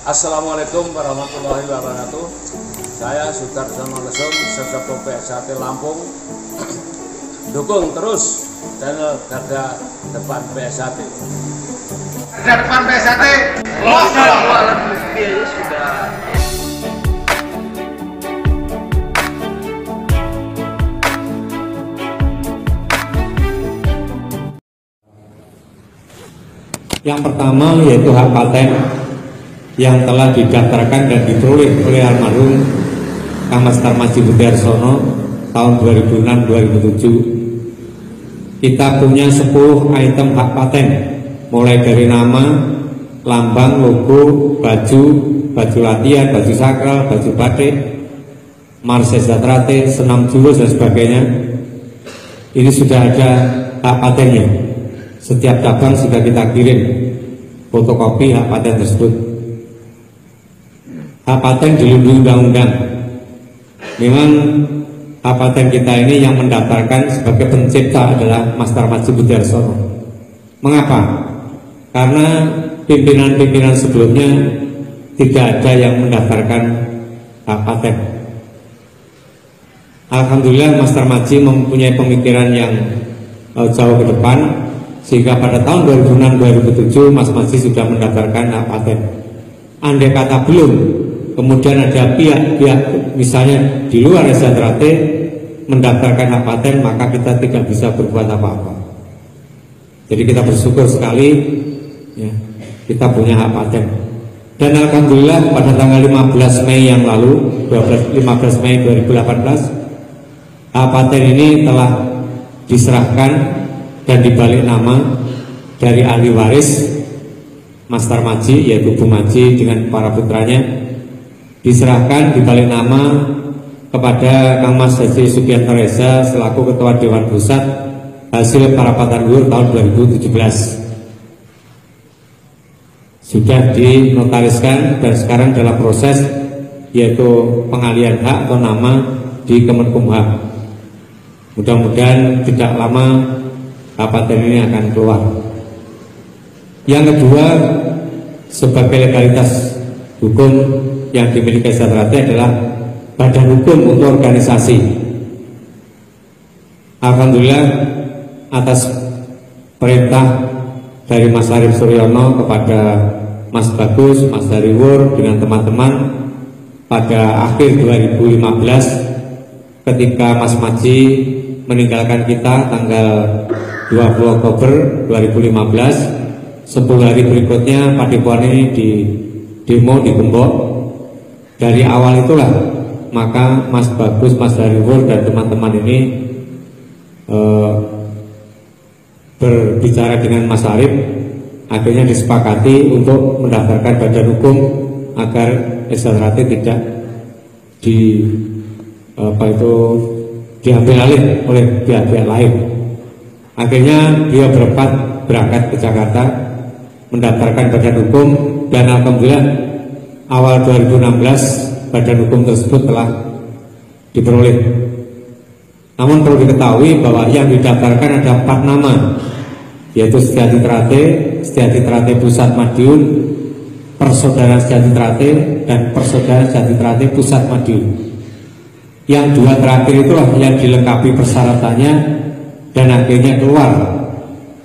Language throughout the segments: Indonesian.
Assalamualaikum warahmatullahi wabarakatuh. Saya Sudarsono Lesung, Sektor PSAT Lampung. Dukung terus channel Garda Depan PSAT. Garda Depan PSAT. Yang pertama yaitu hak paten yang telah didaftarkan dan diperoleh oleh almarhum Kang Mas Tarmadji Budiarsono tahun 2006-2007. Kita punya 10 item hak paten, mulai dari nama, lambang, logo, baju latihan, baju sakral, baju batik, marses datrate, senam jurus dan sebagainya. Ini sudah ada hak patennya. Setiap cabang sudah kita kirim fotokopi hak paten tersebut. Hak paten dilindungi undang-undang. Memang hak paten kita ini yang mendaftarkan sebagai pencipta adalah Mas Tarmadji Budiarsono. Mengapa? Karena pimpinan-pimpinan sebelumnya tidak ada yang mendaftarkan hak paten. Alhamdulillah Mas Tarmadji mempunyai pemikiran yang jauh ke depan, sehingga pada tahun 2006-2007 Mas Tarmadji sudah mendaftarkan hak paten. Andai kata belum, kemudian ada pihak-pihak misalnya di luar Datrate mendaftarkan hak paten, maka kita tidak bisa berbuat apa-apa. Jadi kita bersyukur sekali ya, kita punya hak paten. Dan alhamdulillah pada tanggal 15 Mei yang lalu, 15 Mei 2018, hak paten ini telah diserahkan dan dibalik nama dari ahli waris Mas Tarmadji, yaitu Bu Madji dengan para putranya, diserahkan dibalik nama kepada Kang Mas Haji Sugianto Reza selaku Ketua Dewan Pusat hasil parapatan luhur tahun 2017. Sudah dinotariskan dan sekarang dalam proses yaitu pengalihan hak atau nama di Kemenkumham. Mudah-mudahan tidak lama hak paten ini akan keluar. Yang kedua, sebagai legalitas hukum yang dimiliki Datrate adalah badan hukum untuk organisasi. Alhamdulillah atas perintah dari Mas Arif Suryono kepada Mas Bagus, Mas Hariwur dengan teman-teman pada akhir 2015 ketika Mas Madji meninggalkan kita tanggal 20 Oktober 2015, 10 hari berikutnya Padepokan ini di demo di Gembok. Dari awal itulah maka Mas Bagus, Mas Hariwur dan teman-teman ini berbicara dengan Mas Arif, akhirnya disepakati untuk mendaftarkan badan hukum agar Datrate tidak diambil alih oleh pihak-pihak lain. Akhirnya beliau berempat berangkat ke Jakarta mendaftarkan badan hukum, dan alhamdulillah awal 2016 badan hukum tersebut telah diperoleh. Namun perlu diketahui bahwa yang didaftarkan ada 4 nama, yaitu Setiati Trate Pusat Madiun, Persaudaraan Setiati Trate, dan Persaudaraan Setiati Trate Pusat Madiun. Yang 2 terakhir itulah yang dilengkapi persyaratannya dan akhirnya keluar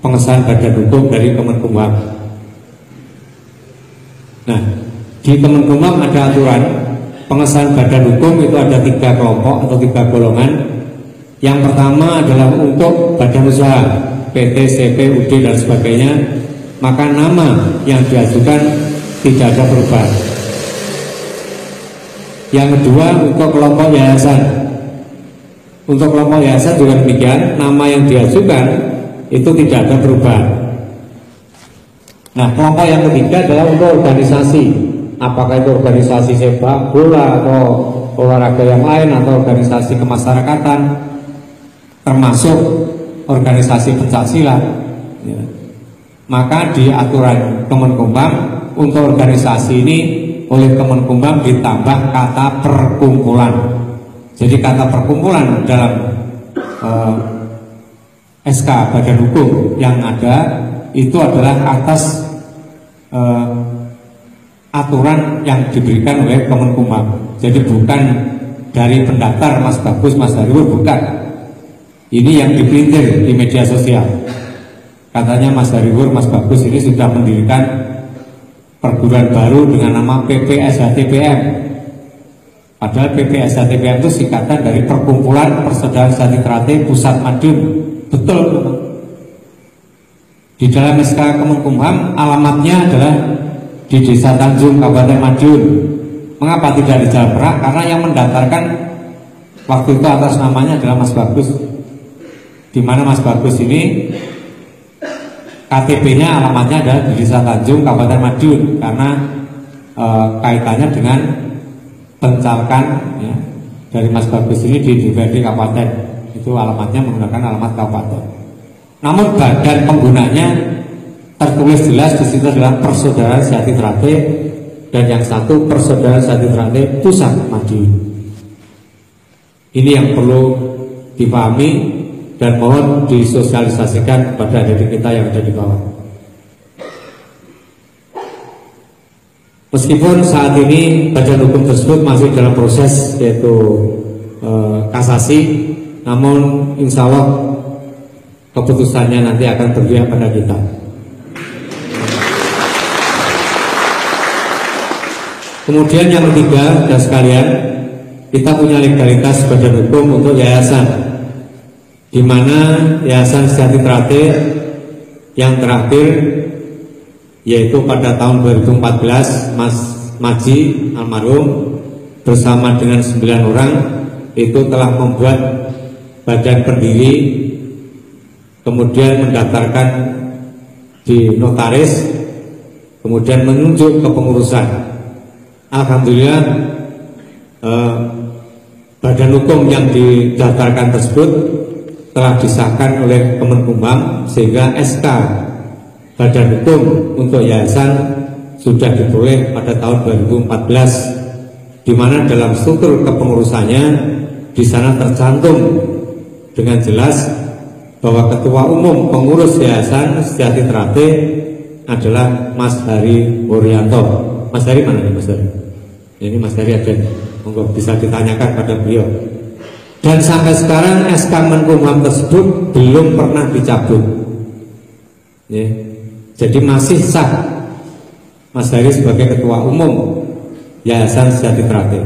pengesahan badan hukum dari Kemenkumham. Nah, di Kemenkumham ada aturan pengesahan badan hukum itu ada 3 kelompok atau 3 golongan. Yang pertama adalah untuk badan usaha PT, CP, UD dan sebagainya, maka nama yang diajukan tidak ada perubahan. Yang kedua untuk kelompok yayasan. Untuk kelompok yayasan juga demikian, nama yang diajukan itu tidak ada perubahan. Nah, kelompok yang ketiga adalah untuk organisasi. Apakah itu organisasi sepak bola atau olahraga yang lain atau organisasi kemasyarakatan, termasuk organisasi pencaksilat ya. Maka di aturan Kemenkumham untuk organisasi ini oleh Kemenkumham ditambah kata perkumpulan. Jadi kata perkumpulan dalam SK badan hukum yang ada itu adalah atas aturan yang diberikan oleh Kemenkumham. Jadi bukan dari pendaftar Mas Bagus, Mas Hariwur, bukan. Ini yang dipelintir di media sosial. Katanya Mas Hariwur, Mas Bagus ini sudah mendirikan perguruan baru dengan nama PPSHTPM. Padahal PPSHTPM itu singkatan dari Perkumpulan Persaudaraan Sehati Teratai Pusat Madiun. Betul. Di dalam SK Kemenkumham alamatnya adalah di Desa Tanjung, Kabupaten Madiun. Mengapa tidak di Jalan Perak? Karena yang mendaftarkan waktu itu atas namanya adalah Mas Bagus. Di mana Mas Bagus ini KTP-nya alamatnya adalah di Desa Tanjung, Kabupaten Madiun, karena kaitannya dengan pencalkan ya, dari Mas Bagus ini di DPRD Kabupaten. Itu alamatnya menggunakan alamat kabupaten. Namun badan penggunanya tertulis jelas di situ adalah Persaudaraan Sehati Teratai, dan yang satu Persaudaraan Sehati Teratai Pusat Madiun. Ini yang perlu dipahami dan mohon disosialisasikan kepada adik kita yang ada di bawah. Meskipun saat ini badan hukum tersebut masih dalam proses yaitu kasasi, namun insya Allah keputusannya nanti akan berpihak pada kita. Kemudian yang ketiga, dan sekalian, kita punya legalitas badan hukum untuk yayasan, di mana Yayasan Sehati Teratai yang terakhir yaitu pada tahun 2014 Mas Maji almarhum bersama dengan 9 orang itu telah membuat badan pendiri, kemudian mendaftarkan di notaris, kemudian menunjuk ke pengurusan. Alhamdulillah badan hukum yang didaftarkan tersebut telah disahkan oleh Kemenkumham, sehingga SK badan hukum untuk yayasan sudah diperoleh pada tahun 2014, di mana dalam struktur kepengurusannya di sana tercantum dengan jelas bahwa ketua umum pengurus Yayasan Sehati Teratai adalah Mas Hari Wuryanto. Mas Hari mana nih Mas Hari? Ini Mas Hari ada, monggo bisa ditanyakan pada beliau. Dan sampai sekarang SK Menkumham tersebut belum pernah dicabut. Ya. Jadi masih sah Mas Hari sebagai ketua umum Yayasan Sehati Teratai.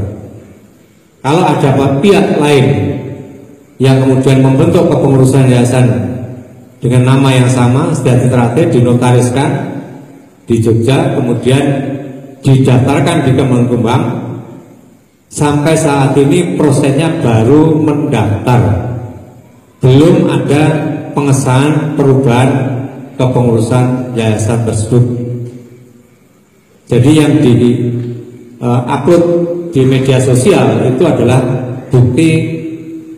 Kalau ada pihak lain yang kemudian membentuk kepengurusan yayasan dengan nama yang sama, Sehati Teratai, dinotariskan di Jogja, kemudian didaftarkan di Kemenkumham, sampai saat ini prosesnya baru mendaftar, belum ada pengesahan perubahan kepengurusan yayasan tersebut. Jadi yang di upload di media sosial itu adalah bukti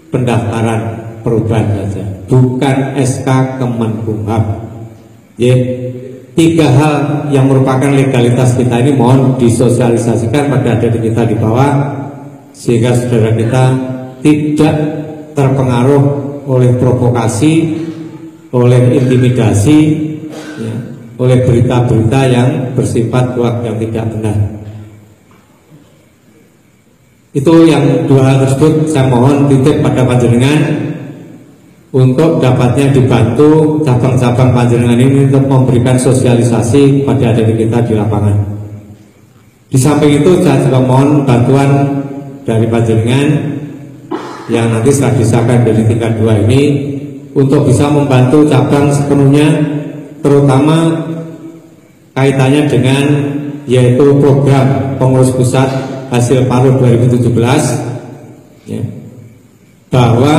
pendaftaran perubahan saja, bukan SK Kemenkumham. Ya, 3 hal yang merupakan legalitas kita ini mohon disosialisasikan pada adik kita di bawah, sehingga saudara kita tidak terpengaruh oleh provokasi, oleh intimidasi, ya, oleh berita-berita yang bersifat hoax yang tidak benar. Itu yang 2 hal tersebut saya mohon titip pada panjenengan untuk dapatnya dibantu cabang-cabang panjenengan ini untuk memberikan sosialisasi kepada adik kita di lapangan. Di samping itu saya juga mohon bantuan dari panjenengan yang nanti setelah disahkan dari tingkat 2 ini untuk bisa membantu cabang sepenuhnya, terutama kaitannya dengan yaitu program pengurus pusat hasil PARU 2017, ya, bahwa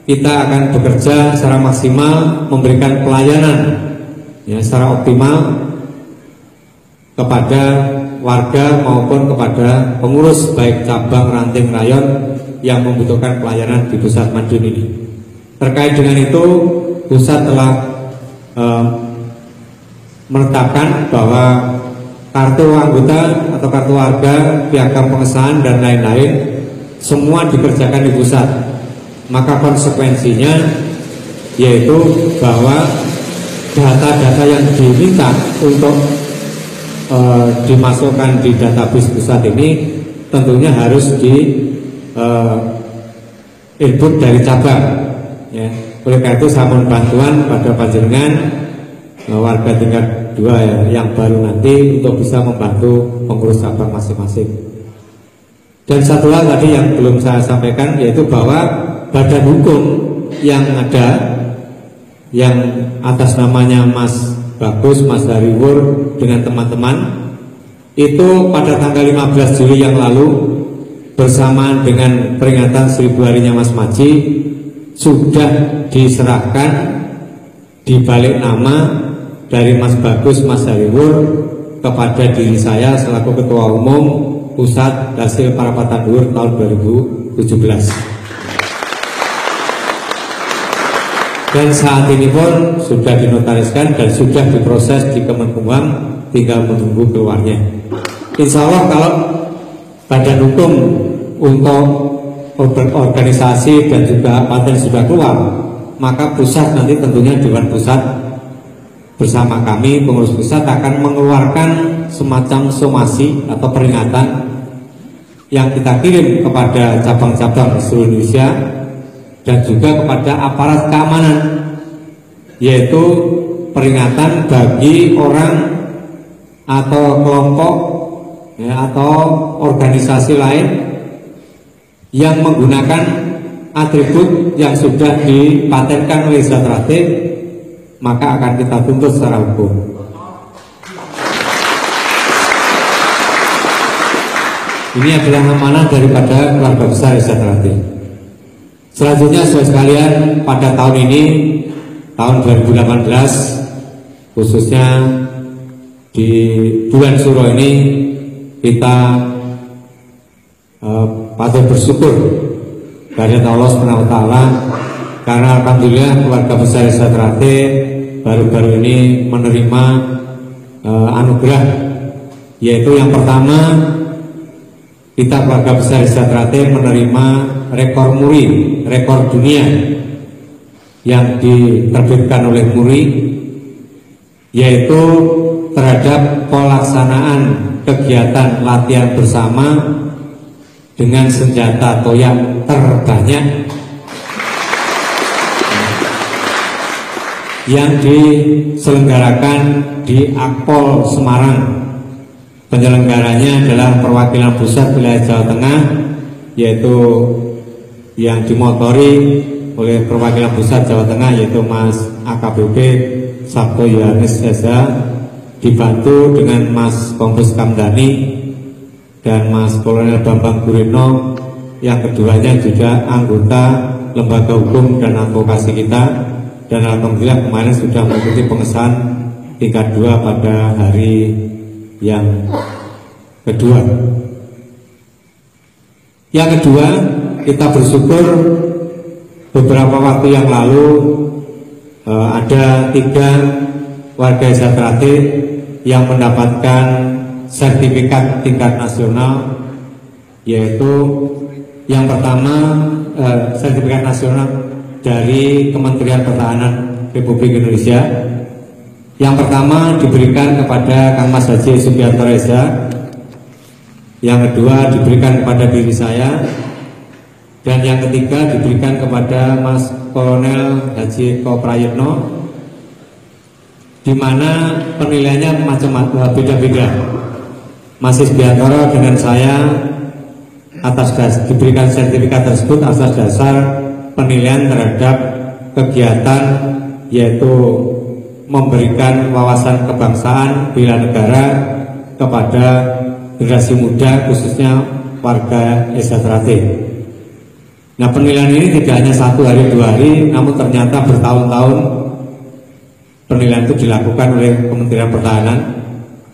kita akan bekerja secara maksimal memberikan pelayanan, ya, secara optimal kepada warga maupun kepada pengurus baik cabang, ranting, rayon yang membutuhkan pelayanan di pusat Madiun ini. Terkait dengan itu, pusat telah menetapkan bahwa kartu anggota atau kartu warga, piagam pengesahan dan lain-lain semua dikerjakan di pusat. Maka konsekuensinya yaitu bahwa data-data yang diminta untuk dimasukkan di database pusat ini tentunya harus di input dari cabang ya. Oleh karena itu saya mohon bantuan pada panjenengan warga tingkat 2 ya, yang baru nanti untuk bisa membantu pengurus cabang masing-masing. Dan satu hal tadi yang belum saya sampaikan, yaitu bahwa badan hukum yang ada yang atas namanya Mas Bagus, Mas Hariwur dengan teman-teman itu pada tanggal 15 Juli yang lalu bersamaan dengan peringatan 1000 harinya Mas Maji sudah diserahkan dibalik nama dari Mas Bagus, Mas Hariwur kepada diri saya selaku Ketua Umum Pusat Hasil Parapatan Dhuwur tahun 2017. Dan saat ini pun sudah dinotariskan dan sudah diproses di Kemenkumham, tinggal menunggu keluarnya. Insya Allah kalau badan hukum untuk organisasi dan juga paten sudah keluar, maka pusat nanti tentunya Dewan Pusat bersama kami pengurus pusat akan mengeluarkan semacam somasi atau peringatan yang kita kirim kepada cabang-cabang seluruh Indonesia dan juga kepada aparat keamanan, yaitu peringatan bagi orang atau kelompok ya, atau organisasi lain yang menggunakan atribut yang sudah dipatenkan oleh zat tertib, maka akan kita tuntut secara hukum. Ini adalah amanah daripada keluarga besar zat tertib. Selanjutnya saudara sekalian, pada tahun ini, tahun 2018, khususnya di bulan Suro ini, kita patut bersyukur kepada Allah SWT karena alhamdulillah keluarga besar zat tertib baru-baru ini menerima anugerah, yaitu yang pertama kita keluarga besar zat tertib menerima rekor muri, rekor dunia yang diterbitkan oleh Muri, yaitu terhadap pelaksanaan kegiatan latihan bersama dengan senjata atau yang terbanyak yang diselenggarakan di Akpol Semarang. Penyelenggaranya adalah perwakilan pusat wilayah Jawa Tengah, yaitu yang dimotori oleh perwakilan pusat Jawa Tengah, yaitu Mas AKBP Sabto Yohanes Eza, dibantu dengan Mas Kombes Kamdani dan Mas Kolonel Bambang Gurino, yang keduanya juga anggota lembaga hukum dan advokasi kita, dan alhamdulillah kemarin sudah mengikuti pengesahan tingkat 2 pada hari yang kedua. Yang kedua, kita bersyukur beberapa waktu yang lalu ada 3 warga zat tertib yang mendapatkan sertifikat tingkat nasional, yaitu yang pertama sertifikat nasional dari Kementerian Pertahanan Republik Indonesia. Yang pertama diberikan kepada Kang Mas Haji Subianto Reza, yang kedua diberikan kepada diri saya, dan yang ketiga diberikan kepada Mas Kolonel Haji Eko Prayitno, di mana penilaiannya macam-macam, beda-beda. Mas Subiantoro dengan saya diberikan sertifikat tersebut atas dasar penilaian terhadap kegiatan, yaitu memberikan wawasan kebangsaan bela negara kepada generasi muda, khususnya warga zat tertib. Nah, penilaian ini tidak hanya 1 hari 2 hari, namun ternyata bertahun-tahun penilaian itu dilakukan oleh Kementerian Pertahanan.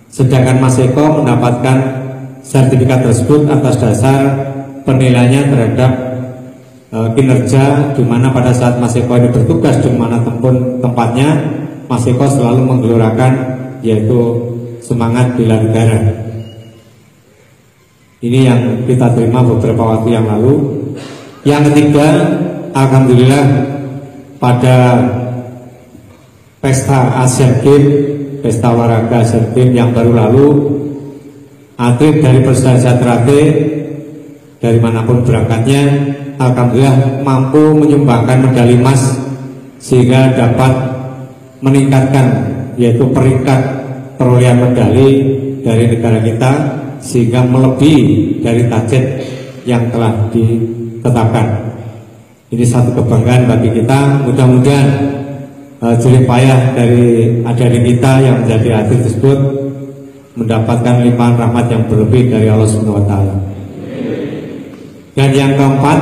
Sedangkan Mas Eko mendapatkan sertifikat tersebut atas dasar penilaiannya terhadap kinerja, di mana pada saat Mas Eko ini bertugas di mana tempatnya, Mas Eko selalu menggelorakan yaitu semangat bela negara. Ini yang kita terima beberapa waktu yang lalu. Yang ketiga, alhamdulillah pada pesta Asian Games Pesta Olahraga Asian Games yang baru lalu, atlet dari Persija Trate dari manapun berangkatnya, alhamdulillah mampu menyumbangkan medali emas sehingga dapat meningkatkan yaitu peringkat perolehan medali dari negara kita sehingga melebihi dari target yang telah ditetapkan. Ini satu kebanggaan bagi kita. Mudah-mudahan jerih payah dari adik-adik kita yang menjadi atlet tersebut mendapatkan limpahan rahmat yang berlebih dari Allah Subhanahu wa Ta'ala. Dan yang keempat,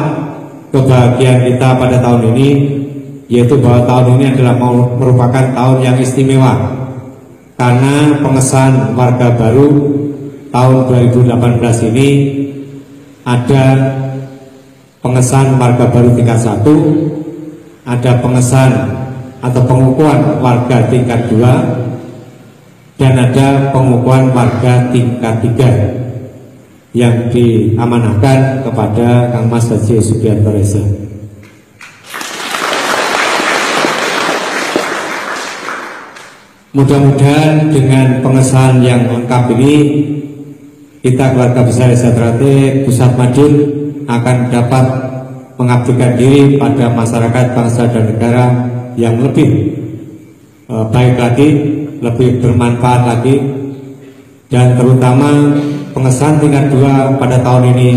kebahagiaan kita pada tahun ini yaitu bahwa tahun ini adalah merupakan tahun yang istimewa karena pengesahan warga baru tahun 2018 ini ada pengesahan warga baru tingkat 1, ada pengesahan atau pengukuhan warga tingkat 2, dan ada pengukuhan warga tingkat 3 yang diamanahkan kepada Kang Mas Haji Sugiarto Reza. Mudah-mudahan dengan pengesahan yang lengkap ini kita keluarga besar Persija Trate Pusat Madiun akan dapat mengabdikan diri pada masyarakat, bangsa dan negara yang lebih baik lagi, lebih bermanfaat lagi, dan terutama pengesahan tingkat 2 pada tahun ini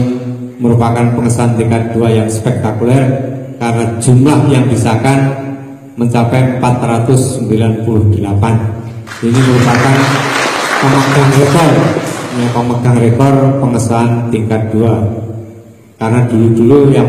merupakan pengesahan tingkat 2 yang spektakuler karena jumlah yang disahkan mencapai 498. Ini merupakan pemegang rekor pengesahan tingkat 2 karena dulu-dulu yang